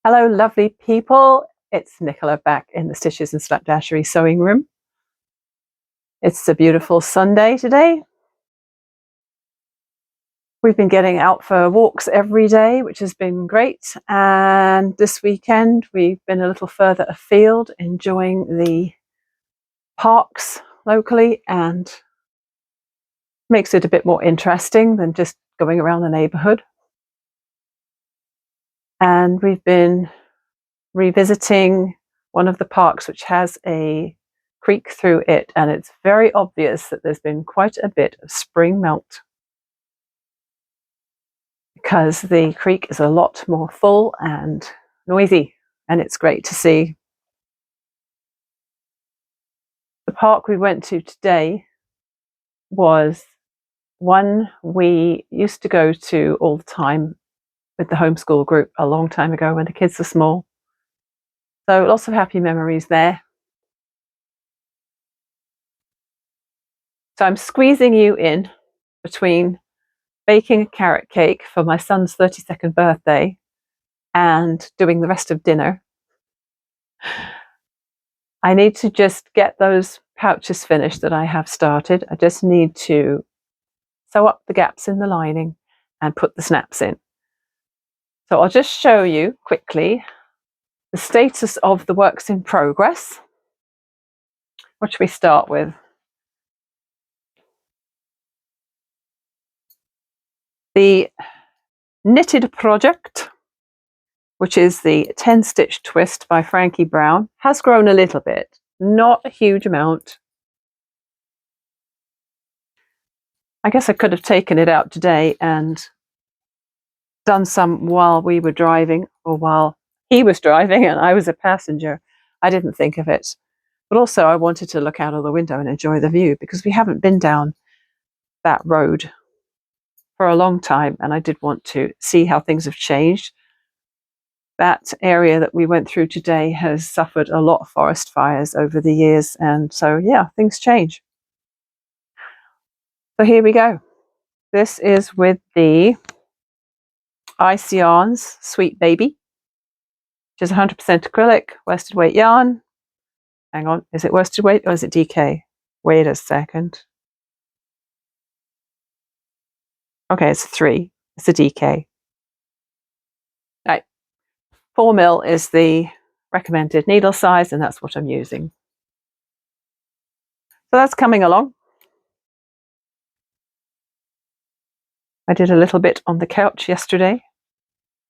Hello lovely people, it's Nicola back in the Stitches and Slapdashery sewing room. It's a beautiful Sunday today. We've been getting out for walks every day, which has been great, and this weekend we've been a little further afield enjoying the parks locally, and makes it a bit more interesting than just going around the neighbourhood. And we've been revisiting one of the parks which has a creek through it, and it's very obvious that there's been quite a bit of spring melt because the creek is a lot more full and noisy, and it's great to see. The park we went to today was one we used to go to all the time with the homeschool group a long time ago when the kids were small. So lots of happy memories there. So I'm squeezing you in between baking a carrot cake for my son's 32nd birthday and doing the rest of dinner. I need to just get those pouches finished that I have started. I just need to sew up the gaps in the lining and put the snaps in. So I'll just show you quickly the status of the works in progress. What should we start with? The knitted project, which is the 10-stitch twist by Frankie Brown, has grown a little bit, not a huge amount. I guess I could have taken it out today and done some while we were driving, or while he was driving and I was a passenger. I didn't think of it. But also I wanted to look out of the window and enjoy the view, because we haven't been down that road for a long time, and I did want to see how things have changed. That area that we went through today has suffered a lot of forest fires over the years, and so yeah, things change. So here we go. This is with the Ice Yarns Sweet Baby, which is 100% acrylic, worsted weight yarn. Hang on, is it worsted weight or is it DK? Wait a second. Okay, it's 3. It's a DK. Right. 4mm is the recommended needle size, and that's what I'm using. So that's coming along. I did a little bit on the couch yesterday,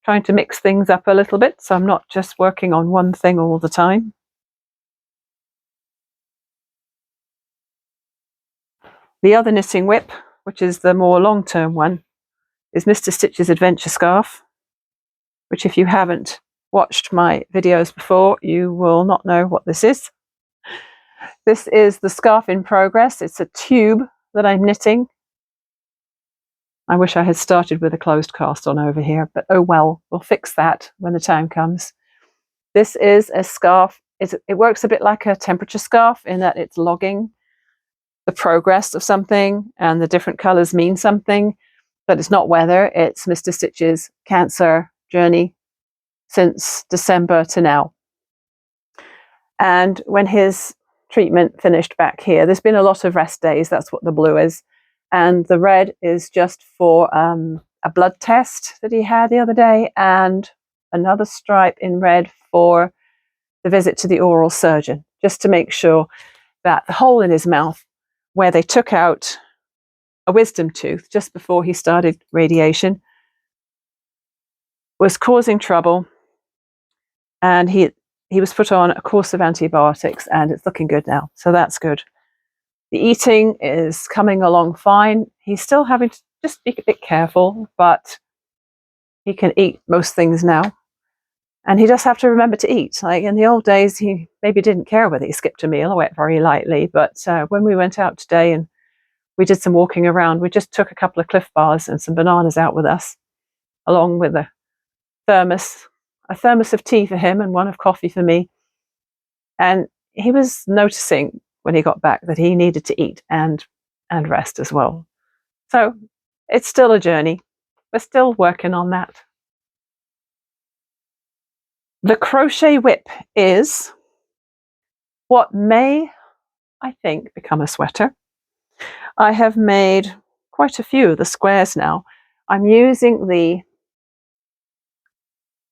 trying to mix things up a little bit so I'm not just working on one thing all the time. The other knitting whip, which is the more long-term one, is Mr. Stitch's Adventure Scarf, which if you haven't watched my videos before, you will not know what this is. This is the scarf in progress. It's a tube that I'm knitting. I wish I had started with a closed cast on over here, but oh well, we'll fix that when the time comes. This is a scarf. It works a bit like a temperature scarf in that it's logging the progress of something, and the different colours mean something, but it's not weather. It's Mr. Stitch's cancer journey since December to now. And when his treatment finished back here, there's been a lot of rest days. That's what the blue is. And the red is just for a blood test that he had the other day, and another stripe in red for the visit to the oral surgeon, just to make sure that the hole in his mouth where they took out a wisdom tooth just before he started radiation was causing trouble, and he was put on a course of antibiotics, and it's looking good now, so that's good. The eating is coming along fine. He's still having to just be a bit careful, but he can eat most things now. And he does have to remember to eat. Like in the old days, he maybe didn't care whether he skipped a meal or ate very lightly. But when we went out today and we did some walking around, we just took a couple of Cliff Bars and some bananas out with us, along with a thermos of tea for him and one of coffee for me. And he was noticing when he got back that he needed to eat and rest as well. So it's still a journey. We're still working on that. The crochet whip is what may, I think, become a sweater. I have made quite a few of the squares now. I'm using the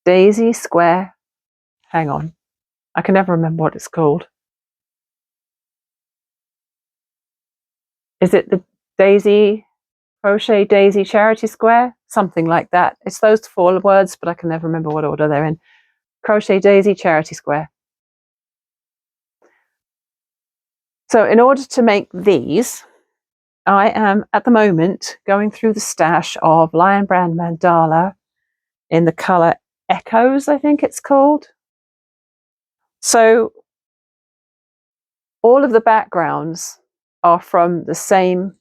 daisy square. Hang on, I can never remember what it's called. Is it the daisy, crochet daisy charity square? Something like that. It's those 4 words, but I can never remember what order they're in. Crochet daisy charity square. So in order to make these, I am at the moment going through the stash of Brand Mandala in the colour Echoes, I think it's called. So all of the backgrounds are from the same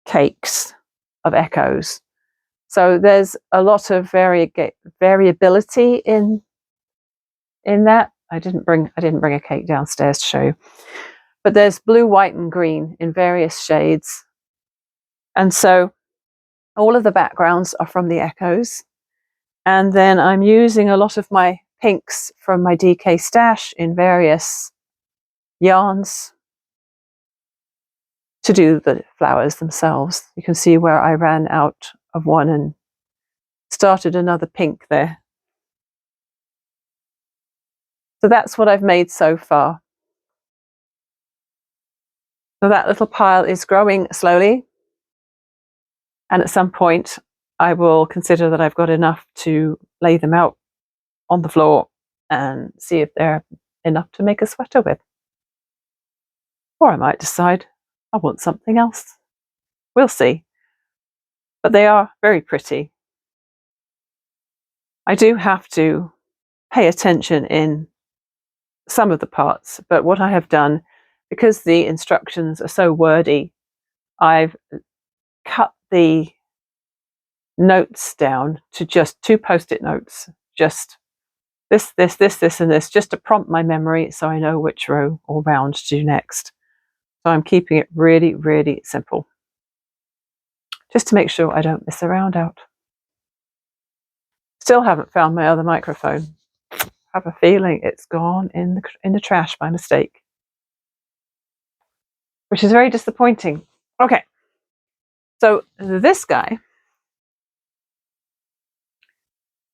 cakes of Echoes. So there's a lot of variability in that. I didn't bring a cake downstairs to show you. But there's blue, white and green in various shades. And so all of the backgrounds are from the Echoes. And then I'm using a lot of my pinks from my DK stash in various yarns to do the flowers themselves. You can see where I ran out of one and started another pink there. So that's what I've made so far. So that little pile is growing slowly. And at some point, I will consider that I've got enough to lay them out on the floor and see if they're enough to make a sweater with. Or I might decide I want something else. We'll see. But they are very pretty. I do have to pay attention in some of the parts, but what I have done, because the instructions are so wordy, I've cut the notes down to just 2 post-it notes, just this, and this, just to prompt my memory so I know which row or round to do next. So I'm keeping it really, really simple, just to make sure I don't miss a round out. Still haven't found my other microphone. I have a feeling it's gone in the trash by mistake, which is very disappointing. Okay, so this guy,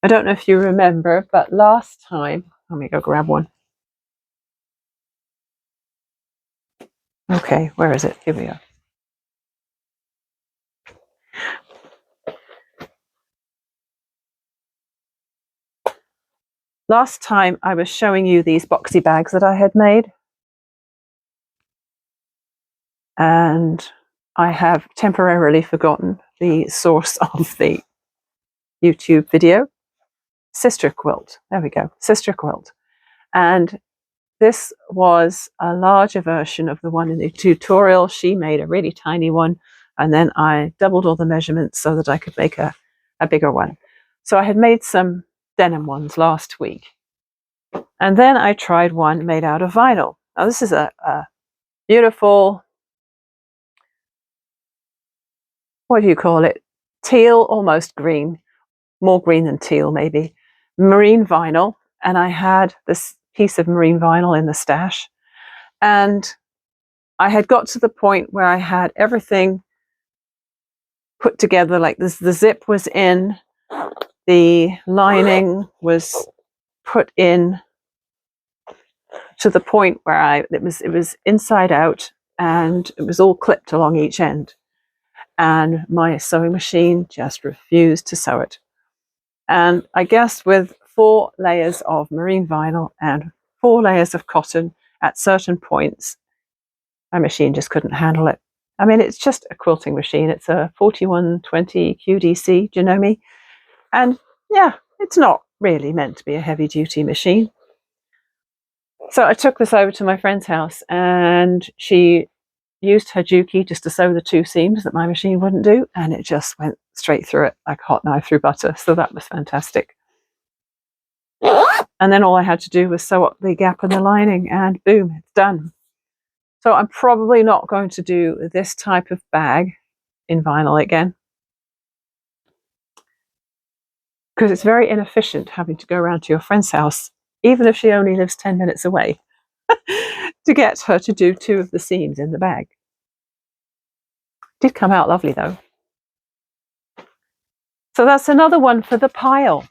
I don't know if you remember, but last time, let me go grab one. Okay, where is it? Here we are. Last time I was showing you these boxy bags that I had made. And I have temporarily forgotten the source of the YouTube video. Sisterquilt. There we go. Sisterquilt. And this was a larger version of the one in the tutorial. She made a really tiny one, and then I doubled all the measurements so that I could make a bigger one. So I had made some denim ones last week. And then I tried one made out of vinyl. Now this is a beautiful, what do you call it? Teal, almost green, more green than teal maybe, marine vinyl. And I had this piece of marine vinyl in the stash. And I had got to the point where I had everything put together, like this. The zip was in, the lining was put in to the point where it was inside out, and it was all clipped along each end. And my sewing machine just refused to sew it. And I guess with 4 layers of marine vinyl and 4 layers of cotton at certain points, my machine just couldn't handle it. I mean, it's just a quilting machine. It's a 4120 QDC, Janome. And yeah, it's not really meant to be a heavy duty machine. So I took this over to my friend's house, and she used her Juki just to sew the 2 seams that my machine wouldn't do, and it just went straight through it like a hot knife through butter. So that was fantastic. And then all I had to do was sew up the gap in the lining, and boom, it's done. So I'm probably not going to do this type of bag in vinyl again. because it's very inefficient having to go around to your friend's house, even if she only lives 10 minutes away, to get her to do 2 of the seams in the bag. Did come out lovely though. So that's another one for the pile.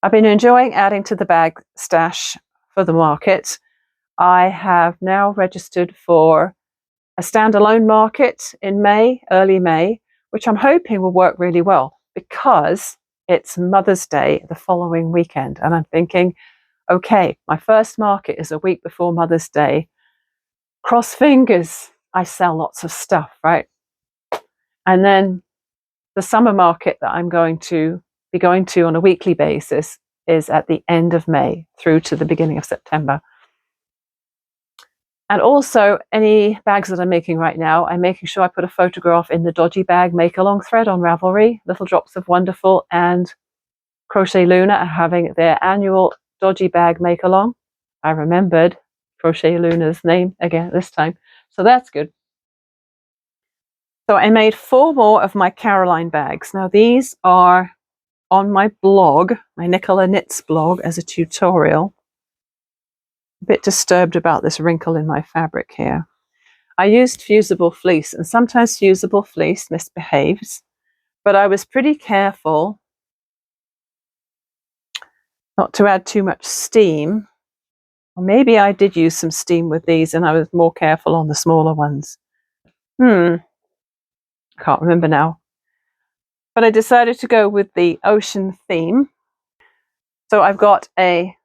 I've been enjoying adding to the bag stash for the market. I have now registered for a standalone market in May, early May, which I'm hoping will work really well because it's Mother's Day the following weekend. And I'm thinking, okay, my first market is a week before Mother's Day. Cross fingers, I sell lots of stuff, right? And then the summer market that I'm going to be going to on a weekly basis is at the end of May through to the beginning of September. And also, any bags that I'm making right now, I'm making sure I put a photograph in the Dodgy Bag Make-Along thread on Ravelry. Little Drops of Wonderful and Crochet Luna are having their annual Dodgy Bag Make-Along. I remembered Crochet Luna's name again this time, so that's good. So I made 4 more of my Caroline bags. Now these are on my blog, my Nicolaknits blog, as a tutorial. A bit disturbed about this wrinkle in my fabric here. I used fusible fleece, and sometimes fusible fleece misbehaves, but I was pretty careful not to add too much steam. Or maybe I did use some steam with these and I was more careful on the smaller ones. I can't remember now. But I decided to go with the ocean theme. So I've got a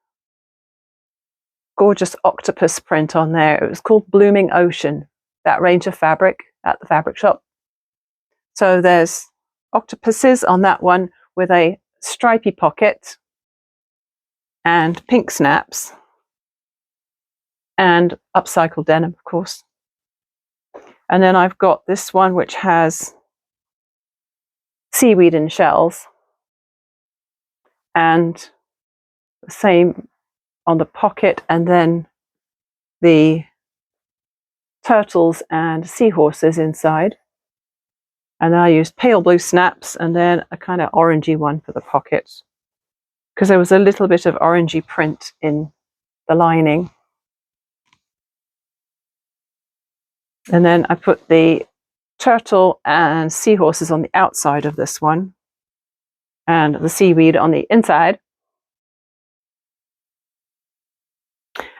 gorgeous octopus print on there. It was called Blooming Ocean, that range of fabric at the fabric shop. So there's octopuses on that one with a stripy pocket and pink snaps and upcycled denim, of course. And then I've got this one which has seaweed and shells, and the same on the pocket, and then the turtles and seahorses inside. And then I used pale blue snaps and then a kind of orangey one for the pockets, because there was a little bit of orangey print in the lining. And then I put the turtle and seahorses on the outside of this one, and the seaweed on the inside.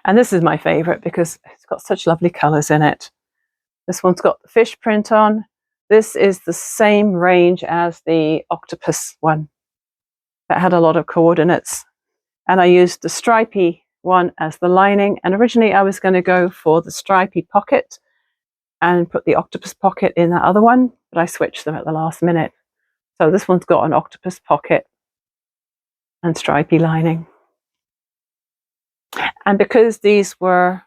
And this is my favorite because it's got such lovely colors in it. This one's got the fish print on. This is the same range as the octopus one that had a lot of coordinates. And I used the stripy one as the lining. And originally I was going to go for the stripy pocket and put the octopus pocket in that other one, but I switched them at the last minute. So this one's got an octopus pocket and stripy lining. And because these were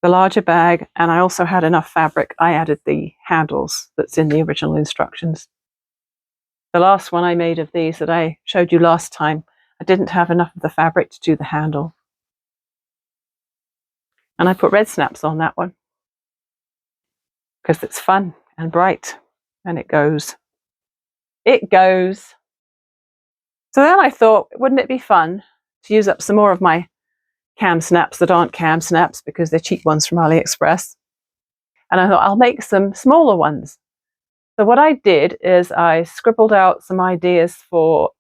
the larger bag and I also had enough fabric, I added the handles that's in the original instructions. The last one I made of these that I showed you last time, I didn't have enough of the fabric to do the handle. And I put red snaps on that one because it's fun and bright, and it goes. It goes. So then I thought, wouldn't it be fun to use up some more of my cam snaps that aren't cam snaps because they're cheap ones from AliExpress? And I thought I'll make some smaller ones. So what I did is I scribbled out some ideas for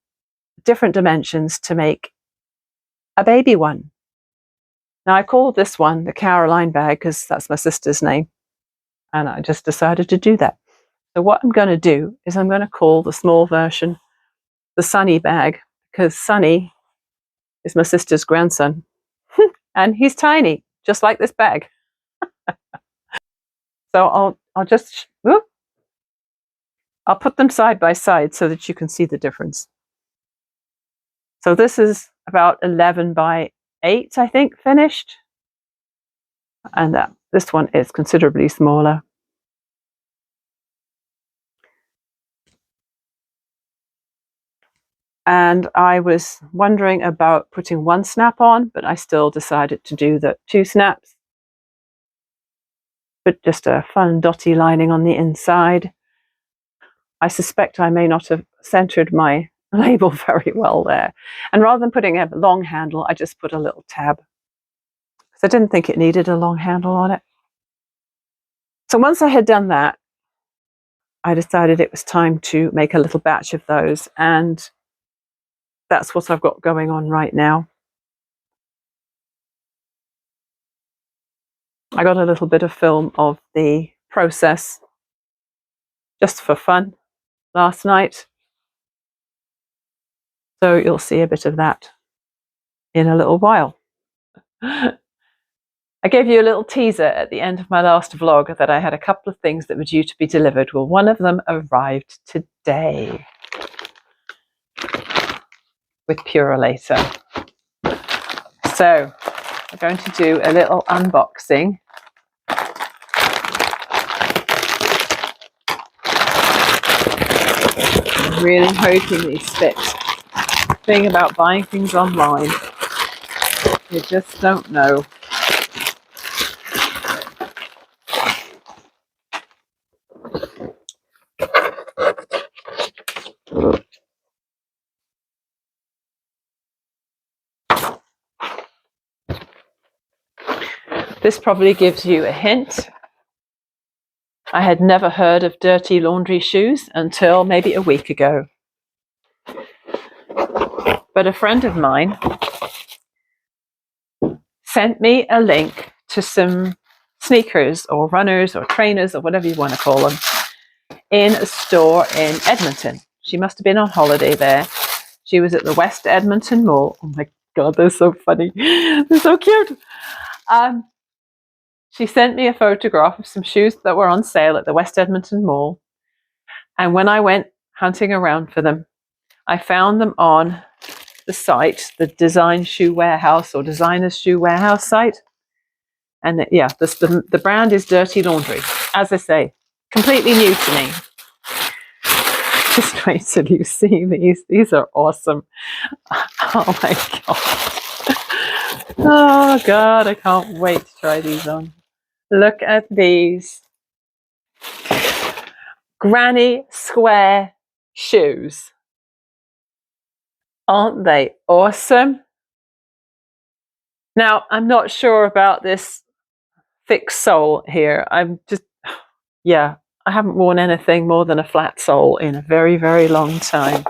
different dimensions to make a baby one. Now I called this one the Caroline bag because that's my sister's name. And I just decided to do that. So what I'm going to do is I'm going to call the small version the Sunny bag, because Sunny is my sister's grandson. And he's tiny, just like this bag. So I'll just, I'll put them side by side so that you can see the difference. So this is about 11 by 8, I think, finished. And this one is considerably smaller. And I was wondering about putting 1 snap on, but I still decided to do the 2 snaps. Put just a fun dotty lining on the inside. I suspect I may not have centered my label very well there. And rather than putting a long handle, I just put a little tab. So I didn't think it needed a long handle on it. So once I had done that, I decided it was time to make a little batch of those, and that's what I've got going on right now. I got a little bit of film of the process just for fun last night, so you'll see a bit of that in a little while. I gave you a little teaser at the end of my last vlog that I had a couple of things that were due to be delivered. Well, one of them arrived today with Purolator. So I'm going to do a little unboxing. I'm really hoping these fit. The thing about buying things online, you just don't know. This probably gives you a hint. I had never heard of dirty laundry shoes until maybe a week ago. But a friend of mine sent me a link to some sneakers or runners or trainers or whatever you want to call them in a store in Edmonton. She must have been on holiday there. She was at the West Edmonton Mall. Oh my God, they're so funny. They're so cute. She sent me a photograph of some shoes that were on sale at the West Edmonton Mall. And when I went hunting around for them, I found them on the site, the Design Shoe Warehouse or Designers Shoe Warehouse site. And the brand is Dirty Laundry. As I say, completely new to me. Just wait till you see these. These are awesome. Oh my God. Oh God, I can't wait to try these on. Look at these. Granny square shoes. Aren't they awesome? Now, I'm not sure about this thick sole here. I haven't worn anything more than a flat sole in a very, very long time.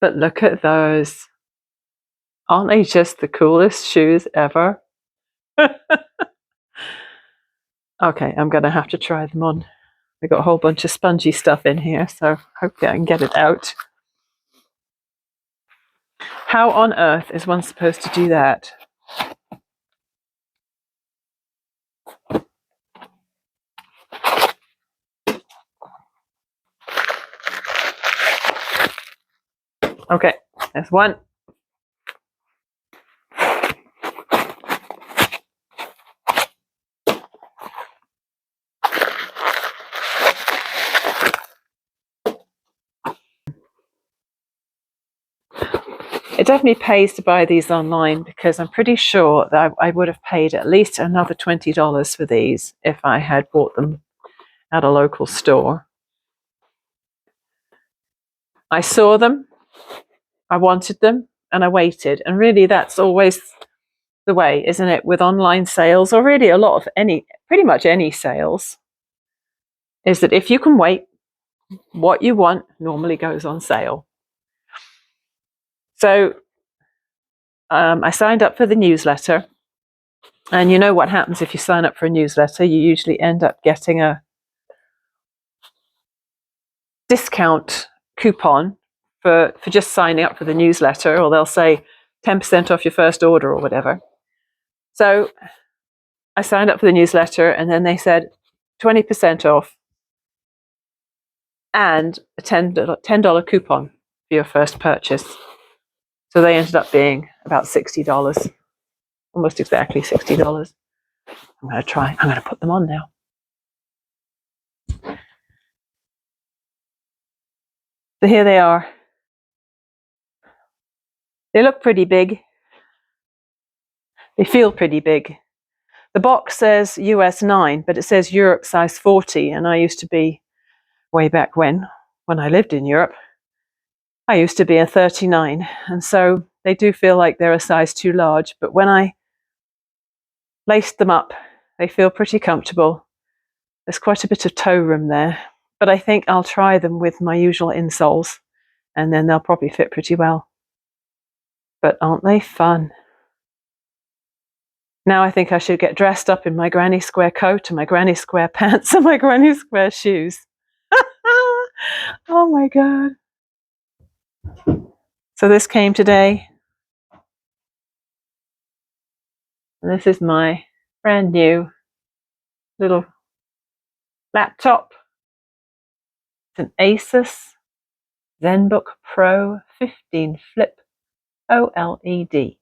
But look at those. Aren't they just the coolest shoes ever? Okay, I'm going to have to try them on. We've got a whole bunch of spongy stuff in here, so hopefully I can get it out. How on earth is one supposed to do that? Okay, there's one. It definitely pays to buy these online because I'm pretty sure that I would have paid at least another $20 for these if I had bought them at a local store. I saw them, I wanted them, and I waited. And really that's always the way, isn't it, with online sales, or really a lot of pretty much any sales, is that if you can wait, what you want normally goes on sale. So I signed up for the newsletter, and you know what happens if you sign up for a newsletter? You usually end up getting a discount coupon for just signing up for the newsletter, or they'll say 10% off your first order or whatever. So I signed up for the newsletter, and then they said 20% off and a $10 coupon for your first purchase. So they ended up being about $60, almost exactly $60. I'm going to put them on now. So here they are. They look pretty big. They feel pretty big. The box says US 9, but it says Europe size 40, and I used to be, way back when I lived in Europe, I used to be a 39, and so they do feel like they're a size too large, but when I laced them up, they feel pretty comfortable. There's quite a bit of toe room there, but I think I'll try them with my usual insoles, and then they'll probably fit pretty well. But aren't they fun? Now I think I should get dressed up in my granny square coat and my granny square pants and my granny square shoes. Oh my God. So this came today. And this is my brand new little laptop. It's an Asus ZenBook Pro 15 Flip OLED.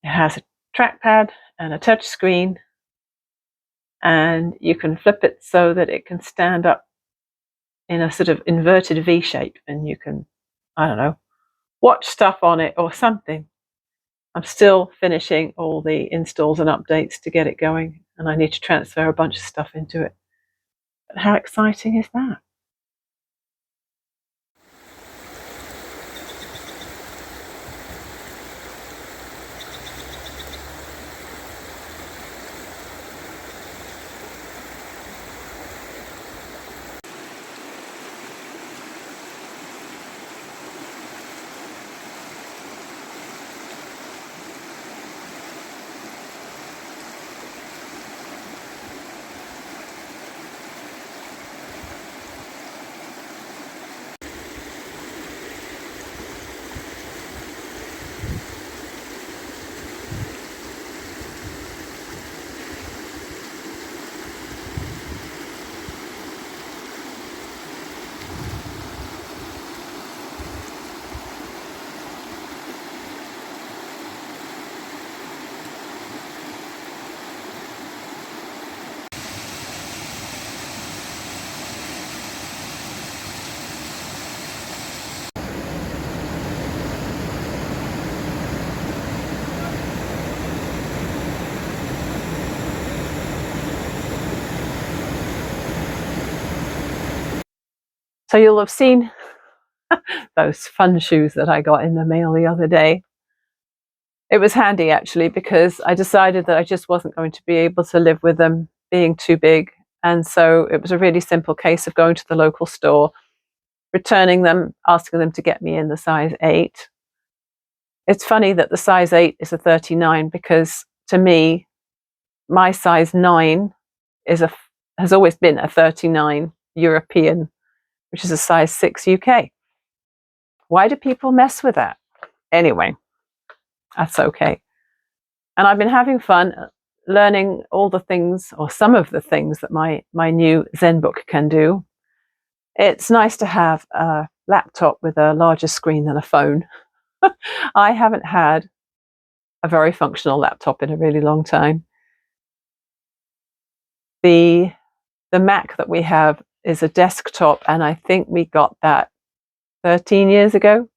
It has a trackpad and a touch screen, and you can flip it so that it can stand up in a sort of inverted V shape, and you can, I don't know, watch stuff on it or something. I'm still finishing all the installs and updates to get it going, and I need to transfer a bunch of stuff into it. But how exciting is that? So you'll have seen those fun shoes that I got in the mail the other day. It was handy actually, because I decided that I just wasn't going to be able to live with them being too big. And so it was a really simple case of going to the local store, returning them, asking them to get me in the size 8. It's funny that the size 8 is a 39, because to me, my size 9 has always been a 39 European, which is a size 6 UK. Why do people mess with that? Anyway, that's okay. And I've been having fun learning all the things, or some of the things, that my new ZenBook can do. It's nice to have a laptop with a larger screen than a phone. I haven't had a very functional laptop in a really long time. The Mac that we have is a desktop, and I think we got that 13 years ago.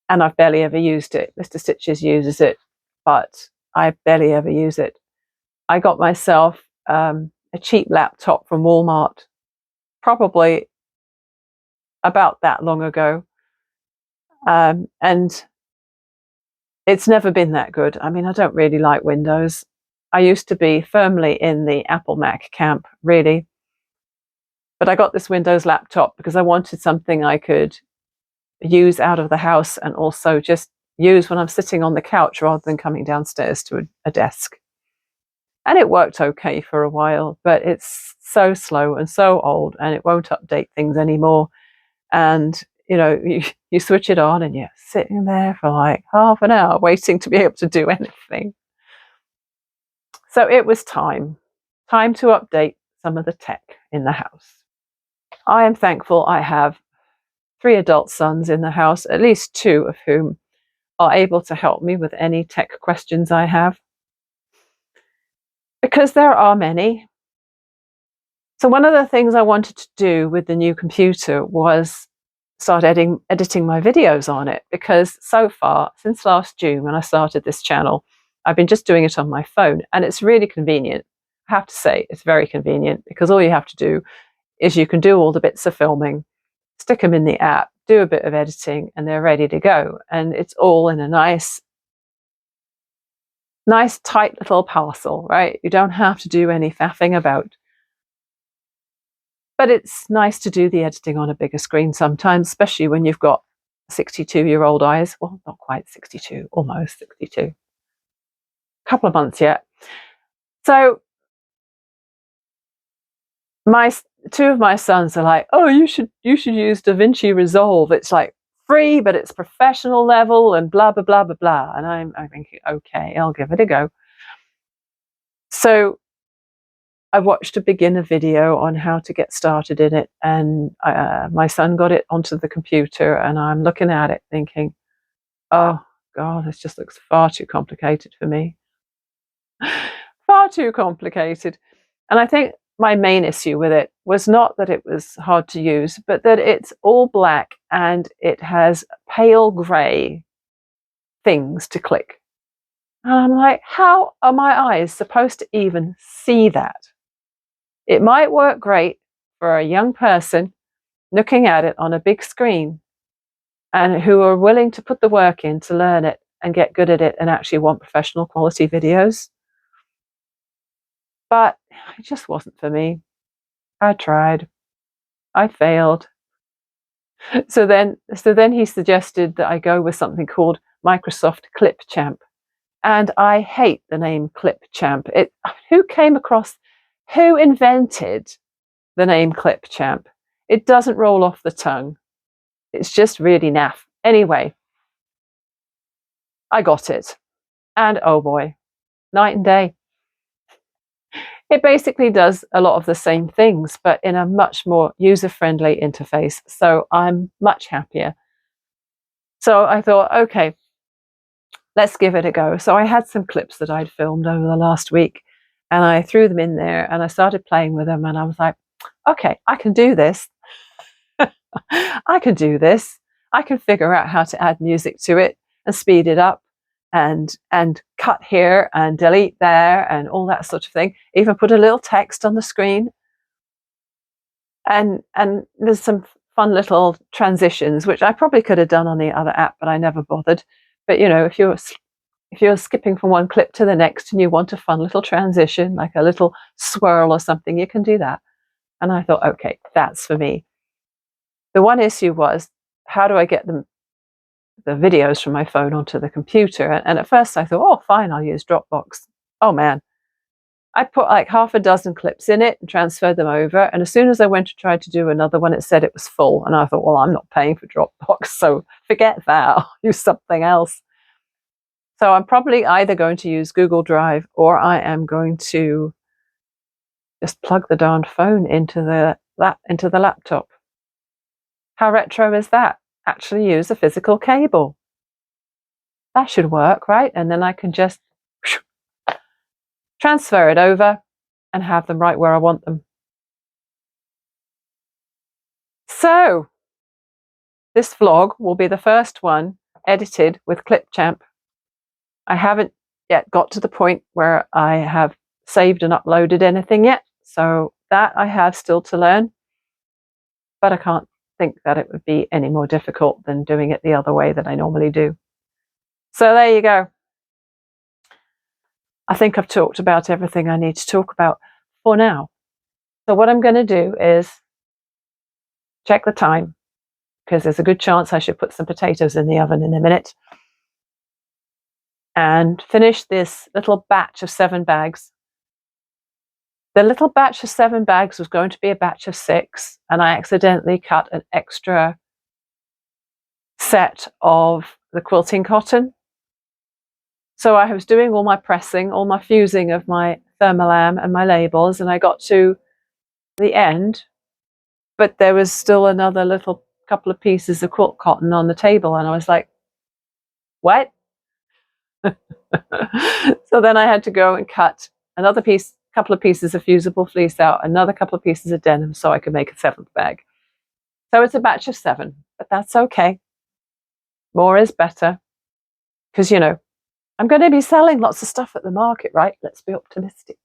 And I've barely ever used it. Mr. Stitches uses it, but I barely ever use it. I got myself a cheap laptop from Walmart, probably about that long ago. And it's never been that good. I mean, I don't really like Windows. I used to be firmly in the Apple Mac camp, really. But I got this Windows laptop because I wanted something I could use out of the house and also just use when I'm sitting on the couch rather than coming downstairs to a desk. And it worked okay for a while, but it's so slow and so old, and it won't update things anymore. And you know, you switch it on and you're sitting there for like half an hour waiting to be able to do anything. So it was time to update some of the tech in the house. I am thankful I have 3 adult sons in the house, at least 2 of whom are able to help me with any tech questions I have, because there are many. So one of the things I wanted to do with the new computer was start editing my videos on it, because so far, since last June when I started this channel, I've been just doing it on my phone, and it's really convenient. I have to say, it's very convenient, because all you have to do is you can do all the bits of filming, stick them in the app, do a bit of editing, and they're ready to go. And it's all in a nice tight little parcel, right? You don't have to do any faffing about. But it's nice to do the editing on a bigger screen sometimes, especially when you've got 62-year-old eyes. Well, not quite 62, almost 62. A couple of months yet. So two of my sons are like, oh, you should use DaVinci Resolve. It's like free, but it's professional level and blah, blah, blah, blah, blah. And I'm thinking, okay, I'll give it a go. So I watched a beginner video on how to get started in it, and my son got it onto the computer, and I'm looking at it thinking, oh God, this just looks far too complicated for me. Far too complicated. And I think my main issue with it was not that it was hard to use, but that it's all black and it has pale grey things to click. And I'm like, how are my eyes supposed to even see that? It might work great for a young person looking at it on a big screen and who are willing to put the work in to learn it and get good at it and actually want professional quality videos. But it just wasn't for me. I tried. I failed. So then he suggested that I go with something called Microsoft Clipchamp. And I hate the name Clipchamp. Who invented the name Clipchamp? It doesn't roll off the tongue. It's just really naff. Anyway, I got it. And oh boy, night and day. It basically does a lot of the same things, but in a much more user-friendly interface. So I'm much happier. So I thought, okay, let's give it a go. So I had some clips that I'd filmed over the last week, and I threw them in there and I started playing with them, and I was like, okay, I can do this. I can do this. I can figure out how to add music to it and speed it up and cut here and delete there and all that sort of thing. Even put a little text on the screen. And there's some fun little transitions, which I probably could have done on the other app, but I never bothered. But you know, if you're skipping from one clip to the next and you want a fun little transition, like a little swirl or something, you can do that. And I thought, okay, that's for me. The one issue was, how do I get the videos from my phone onto the computer? And at first I thought, oh, fine, I'll use Dropbox. Oh man, I put like half a dozen clips in it and transferred them over. And as soon as I went to try to do another one, it said it was full. And I thought, well, I'm not paying for Dropbox, so forget that. I'll use something else. So I'm probably either going to use Google Drive, or I am going to just plug the darn phone into the laptop. How retro is that? Actually use a physical cable. That should work, right? And then I can just transfer it over and have them right where I want them. So this vlog will be the first one edited with Clipchamp. I haven't yet got to the point where I have saved and uploaded anything yet, so that I have still to learn, but I can't think that it would be any more difficult than doing it the other way that I normally do. So there you go. I think I've talked about everything I need to talk about for now. So what I'm going to do is check the time, because there's a good chance I should put some potatoes in the oven in a minute, and finish this little batch of 7 bags. The little batch of 7 bags was going to be a batch of 6, and I accidentally cut an extra set of the quilting cotton. So I was doing all my pressing, all my fusing of my thermolam and my labels, and I got to the end, but there was still another little couple of pieces of quilt cotton on the table, and I was like, what? So then I had to go and cut another couple of pieces of fusible fleece out, another couple of pieces of denim, so I could make a 7th bag. So it's a batch of 7, but that's okay. More is better. Because, you know, I'm going to be selling lots of stuff at the market, right? Let's be optimistic.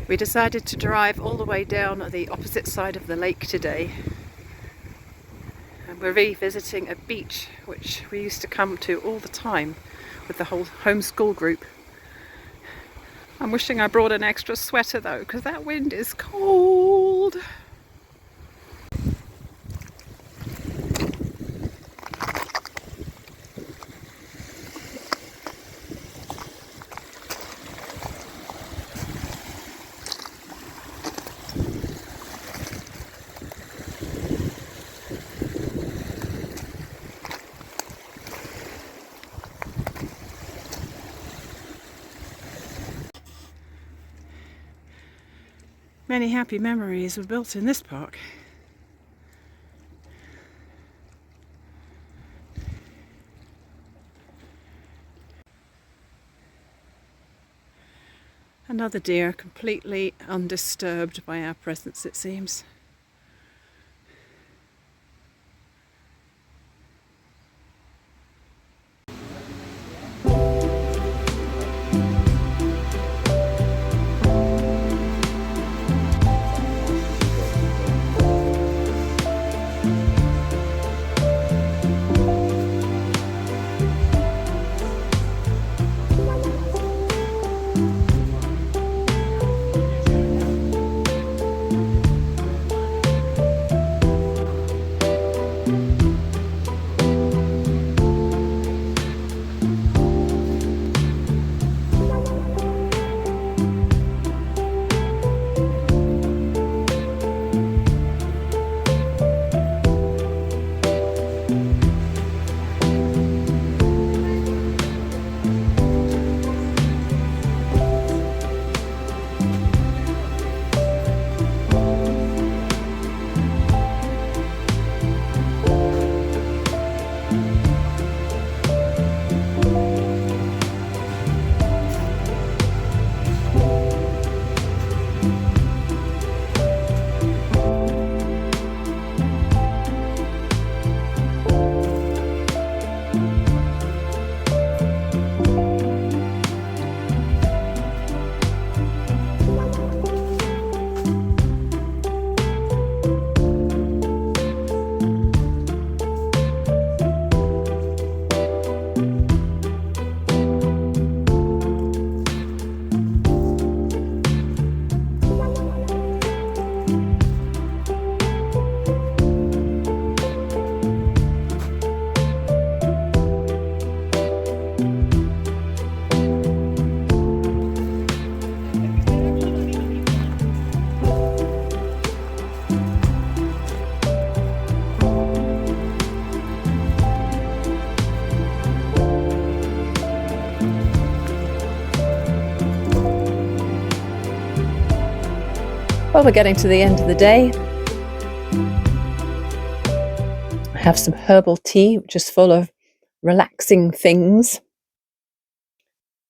We decided to drive all the way down the opposite side of the lake today, and we're revisiting a beach which we used to come to all the time with the whole homeschool group. I'm wishing I brought an extra sweater though, because that wind is cold. Many happy memories were built in this park. Another deer, completely undisturbed by our presence, it seems. Well, we're getting to the end of the day. I have some herbal tea, which is full of relaxing things.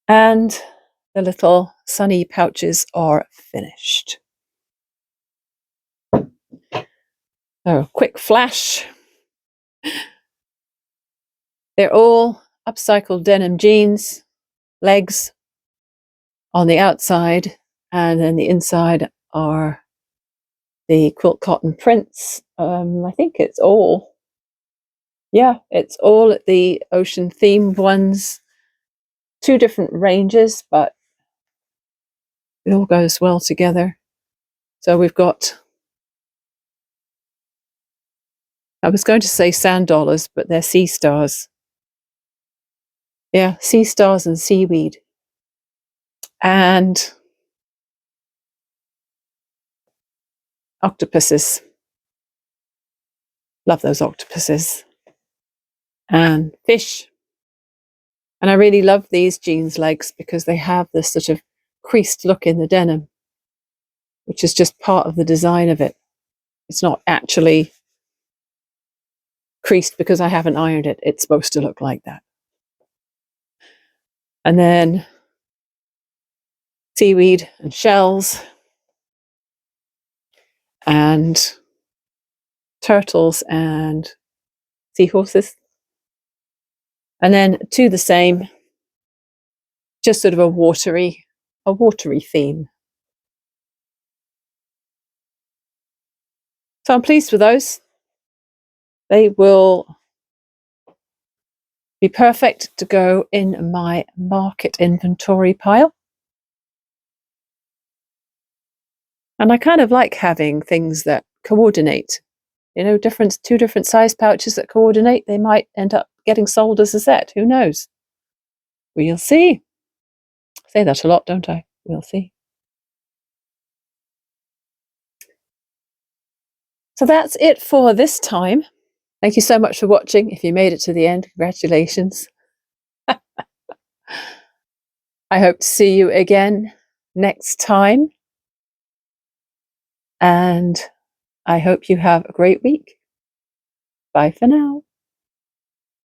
And the little sunny pouches are finished. So, quick flash. They're all upcycled denim jeans, legs on the outside, and then the inside are the quilt cotton prints. I think it's all the ocean themed ones. 2 different ranges, but it all goes well together. So we've got, I was going to say sand dollars, but they're sea stars. Yeah, sea stars and seaweed. And octopuses. Love those octopuses. And fish. And I really love these jeans legs because they have this sort of creased look in the denim, which is just part of the design of it. It's not actually creased because I haven't ironed it. It's supposed to look like that. And then seaweed and shells and turtles and seahorses. And then 2 the same, just sort of a watery theme. So I'm pleased with those. They will be perfect to go in my market inventory pile. And I kind of like having things that coordinate. You know, 2 different size pouches that coordinate. They might end up getting sold as a set. Who knows? We'll see. I say that a lot, don't I? We'll see. So that's it for this time. Thank you so much for watching. If you made it to the end, congratulations. I hope to see you again next time. and I hope you have a great week. Bye for now.